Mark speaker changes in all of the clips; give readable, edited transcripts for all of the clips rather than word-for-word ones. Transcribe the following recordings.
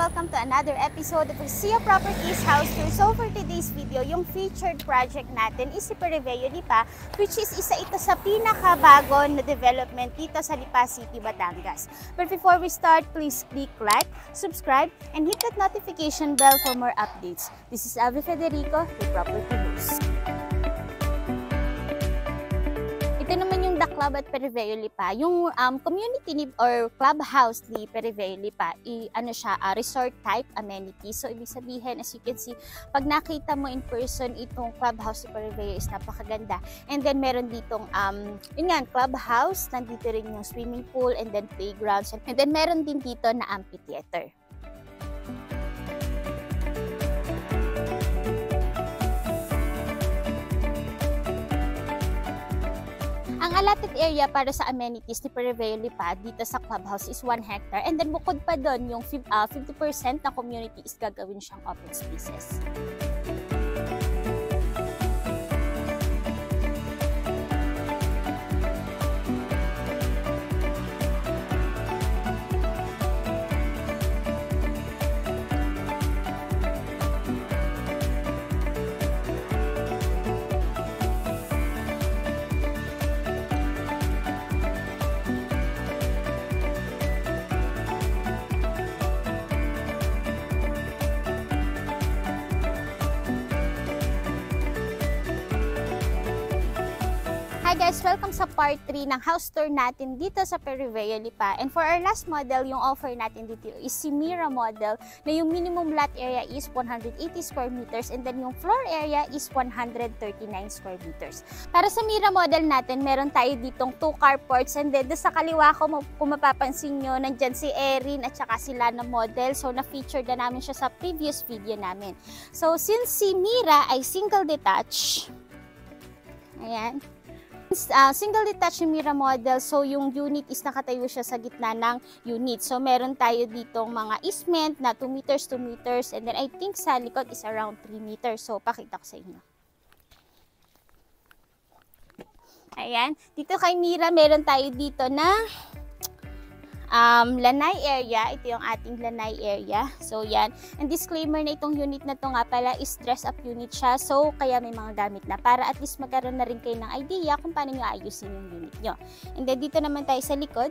Speaker 1: welcome to another episode of Sia Properties House Tour. So for today's video, yung featured project natin is si Periveo Lipa, which is isa ito sa pinakabago na development dito sa Lipa City, Batangas. But before we start, please click like, subscribe, and hit that notification bell for more updates. This is Avi Federico, the Property Host. Ito naman yung The Club at Periveo Lipa. Yung community or clubhouse ni Periveo Lipa, resort type amenity. So, ibig sabihin, as you can see, pag nakita mo in person, itong clubhouse ni Periveo is napakaganda. And then, meron ditong, clubhouse. Nandito rin yung swimming pool and then playgrounds. And then, meron din dito na amphitheater. Ang allotted area para sa amenities ni Periveo Lipa dito sa clubhouse is 1 hectare. And then bukod pa doon, yung 50% ng community is gagawin siyang open spaces. Hi guys! Welcome sa part 3 ng house tour natin dito sa Periveo Lipa. And for our last model, yung offer natin dito is si Mira model na yung minimum lot area is 180 square meters and then yung floor area is 139 square meters. Para sa Mira model natin, meron tayo ditong 2 carports and then sa kaliwa ko, kung mapapansin nyo, nandyan si Erin at saka si Lana model. So na-feature na namin siya sa previous video namin. So since si Mira ay single detach, ayan, single detached yung Mira model, so yung unit is nakatayo siya sa gitna ng unit. So meron tayo ditong mga easement na 2 meters, 2 meters, and then I think sa likod is around 3 meters. So pakita ko sa inyo. Ayan, dito kay Mira meron tayo dito na lanai area. Ito yung ating lanai area. So yan. And disclaimer na itong unit na to nga pala is dress up unit siya. So kaya may mga gamit na para at least magkaroon na rin kayo ng idea kung paano nyo ayusin yung unit nyo. And then dito naman tayo sa likod.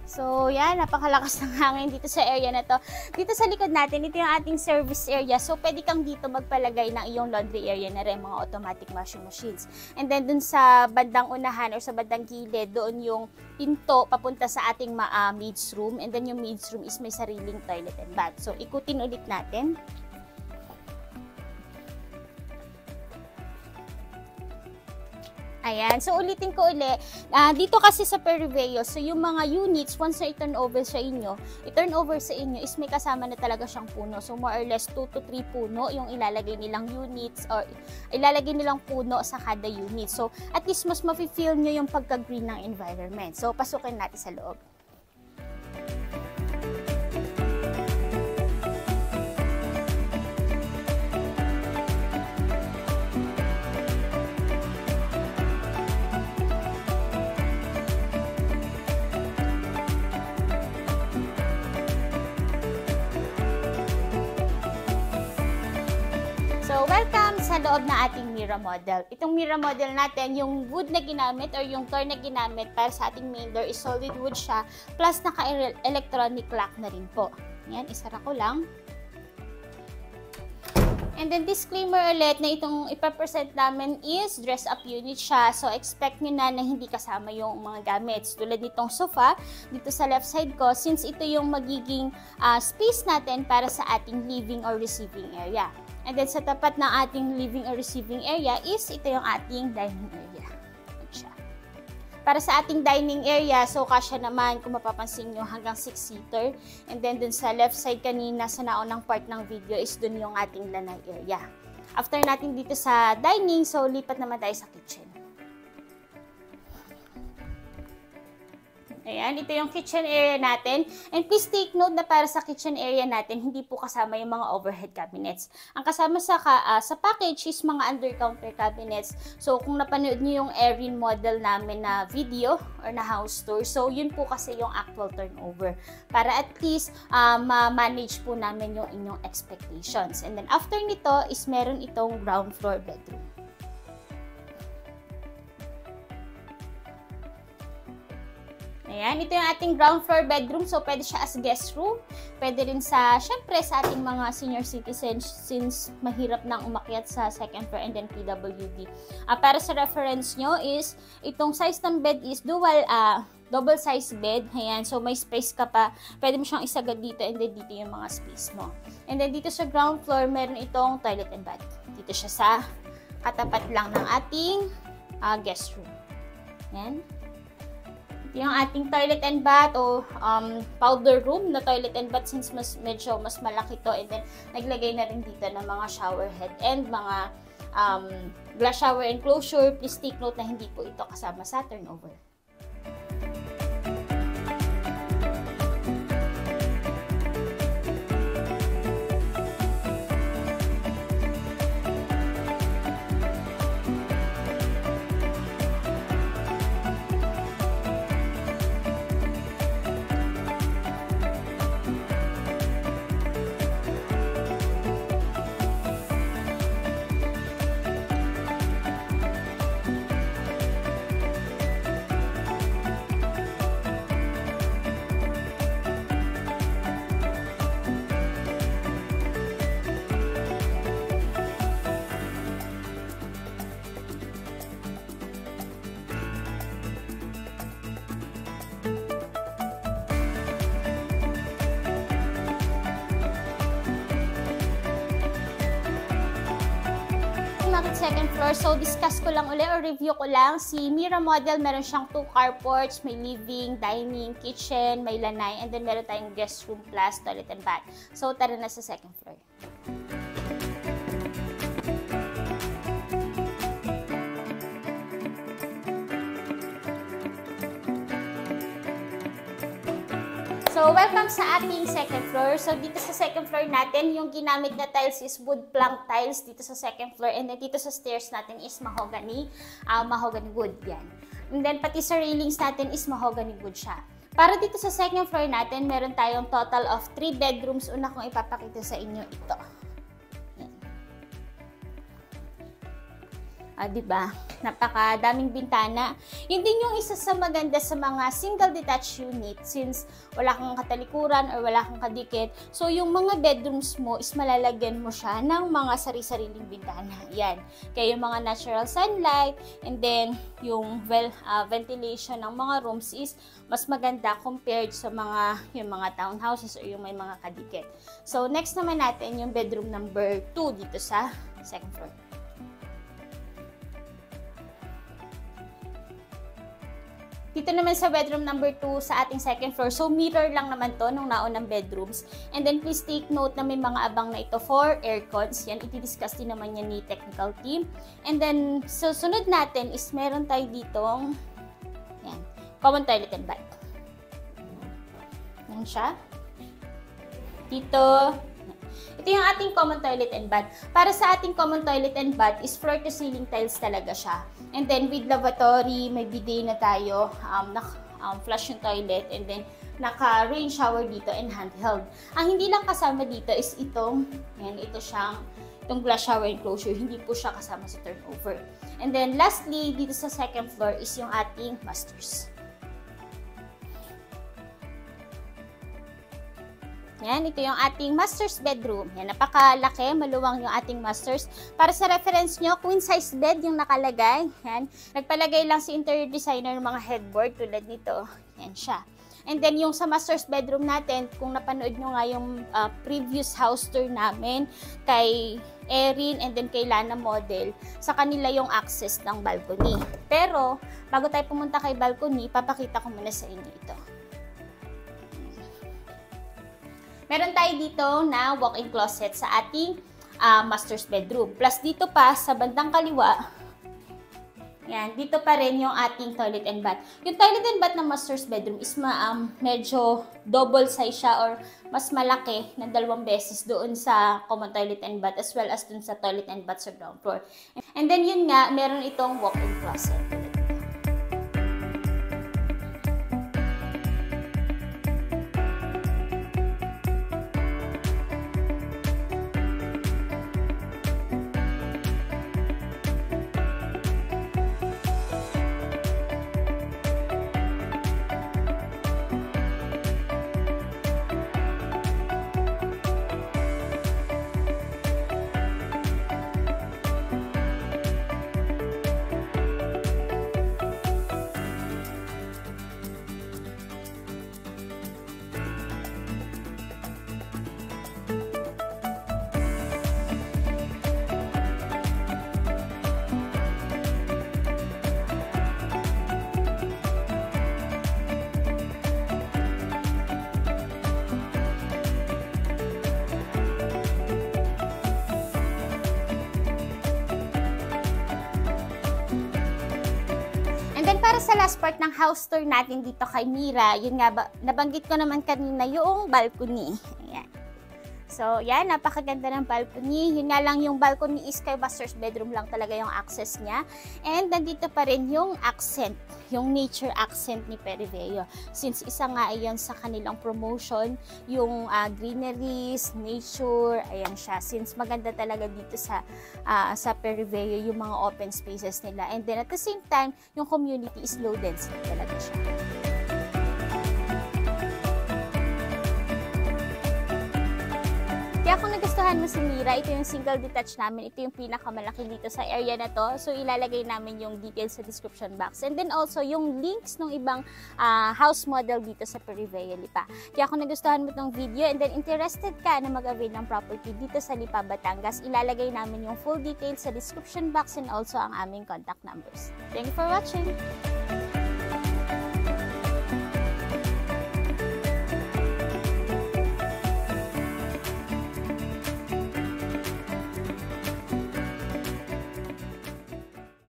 Speaker 1: So, yan, napakalakas ng hangin dito sa area na to. Dito sa likod natin, ito yung ating service area. So, pwede kang dito magpalagay ng iyong laundry area na rin, mga automatic washing machines. And then, dun sa bandang unahan or sa bandang gilid, doon yung pinto papunta sa ating maid's room. And then, yung maid's room is may sariling toilet and bath. So, ikutin ulit natin. Ayan. So, ulitin ko ulit. Dito kasi sa Periveo, so yung mga units, once na i-turn over sa inyo, is may kasama na talaga siyang puno. So, more or less 2 to 3 puno yung ilalagay nilang units or ilalagay nilang puno sa kada unit. So, at least mas mafe-feel nyo yung pagka-green ng environment. So, pasukin natin sa loob. So, welcome sa loob na ating Mira model. Itong Mira model natin, yung wood na ginamit or yung door na ginamit para sa ating main door is solid wood siya, plus naka-electronic lock na rin po. Yan, isara ko lang. And then, disclaimer ulit na itong ipapresent namin is dress-up unit siya. So, expect nyo na hindi kasama yung mga gamits. Tulad nitong sofa, dito sa left side ko, since ito yung magiging space natin para sa ating living or receiving area. And then, sa tapat ng ating living or receiving area is ito yung ating dining area. Siya. Para sa ating dining area, so kasya naman, kung mapapansin nyo, hanggang 6-seater. And then, dun sa left side kanina, sa naunang part ng video, is dun yung ating lanai area. After natin dito sa dining, so lipat naman tayo sa kitchen. Ayan, ito yung kitchen area natin. And please take note na para sa kitchen area natin, hindi po kasama yung mga overhead cabinets. Ang kasama sa package is mga under-counter cabinets. So, kung napanood niyo yung Erin model namin na video or na house tour, so yun po kasi yung actual turnover. Para at least ma-manage po namin yung inyong expectations. And then after nito is meron itong ground floor bedroom. Ayan, ito yung ating ground floor bedroom. So, pwede siya as guest room. Pwede rin syempre sa ating mga senior citizens since mahirap nang umakyat sa second floor and then PWD. Para sa reference nyo is, itong size ng bed is double size bed. Ayan, so may space ka pa. Pwede mo siyang isagad dito and then dito yung mga space mo. And then dito sa ground floor, meron itong toilet and bath. Dito siya sa katapat lang ng ating guest room. Ayan. Ito yung ating toilet and bath o powder room na toilet and bath since medyo mas malaki to. And then, naglagay na rin dito ng mga shower head and mga glass shower enclosure. Please take note na hindi po ito kasama sa turnover. Second floor. So, discuss ko lang ulit or review ko lang. Si Mira model, meron siyang 2 carports, may living, dining, kitchen, may lanay, and then meron tayong guest room plus toilet and bath. So, tara na sa second floor. So, welcome sa ating second floor. So, dito sa second floor natin, yung ginamit na tiles is wood plank tiles dito sa second floor. And then, dito sa stairs natin is mahogany wood. Yan. And then, pati sa railings natin is mahogany wood siya. Para dito sa second floor natin, meron tayong total of 3 bedrooms. Una kong ipapakita sa inyo ito. Diba? Napakadaming bintana. Yun din yung isa sa maganda sa mga single detached unit since wala kang katalikuran or wala kang kadikit. So, yung mga bedrooms mo is malalagyan mo siya ng mga sari-sariling bintana. Yan. Kaya yung mga natural sunlight and then yung ventilation ng mga rooms is mas maganda compared sa yung mga townhouses or yung may mga kadikit. So, next naman natin yung bedroom number 2 dito sa second floor. Dito naman sa bedroom number 2 sa ating second floor. So, mirror lang naman to nung naunang bedrooms. And then, please take note na may mga abang na ito for aircons. Yan, iti-discuss din naman yan ni technical team. And then, so, sunod natin is meron tayo ditong yan, common toilet and bath. Yan siya. Dito, ito yung ating common toilet and bath. Para sa ating common toilet and bath is floor to ceiling tiles talaga siya. And then with lavatory, may bidet na tayo, flush yung toilet, and then naka-rain shower dito and handheld. Ang hindi lang kasama dito is itong glass shower enclosure. Hindi po siya kasama sa turnover. And then lastly, dito sa second floor is yung ating masters. Yan, ito yung ating master's bedroom. Yan, napakalaki, maluwang yung ating master's. Para sa reference nyo, queen size bed yung nakalagay. Yan, nagpalagay lang si interior designer ng mga headboard tulad nito. Yan siya. And then yung sa master's bedroom natin, kung napanood nyo nga yung previous house tour namin kay Erin and then kay Lana model, sa kanila yung access ng balcony. Pero, bago tayo pumunta kay balcony, papakita ko muna sa inyo ito. Meron tayo dito na walk-in closet sa ating master's bedroom. Plus dito pa, sa bandang kaliwa, Yan, dito pa rin yung ating toilet and bath. Yung toilet and bath ng master's bedroom is medyo double size siya or mas malaki ng 2 beses doon sa common toilet and bath as well as doon sa toilet and bath sa ground floor. And then yun nga, meron itong walk-in closet. Then, para sa last part ng house tour natin dito kay Mira, yun nga, nabanggit ko naman kanina yung balcony. Ayan. So, yan, napakaganda ng balcony. Yun nga lang, yung balcony is kay master's bedroom lang talaga yung access niya. And nandito pa rin yung accent, yung nature accent ni Periveo. Since isa nga ayan sa kanilang promotion, yung greeneries, nature, ayan siya. Since maganda talaga dito sa Periveo yung mga open spaces nila. And then at the same time, yung community is low density talaga siya. Kaya kung nagustuhan mo si Mira, ito yung single detached namin. Ito yung pinakamalaki dito sa area na to. So, ilalagay namin yung details sa description box. And then also, yung links ng ibang house model dito sa Periveo Lipa. Kaya kung nagustuhan mo itong video and then interested ka na mag-avail ng property dito sa Lipa, Batangas, ilalagay namin yung full details sa description box and also ang aming contact numbers. Thank you for watching!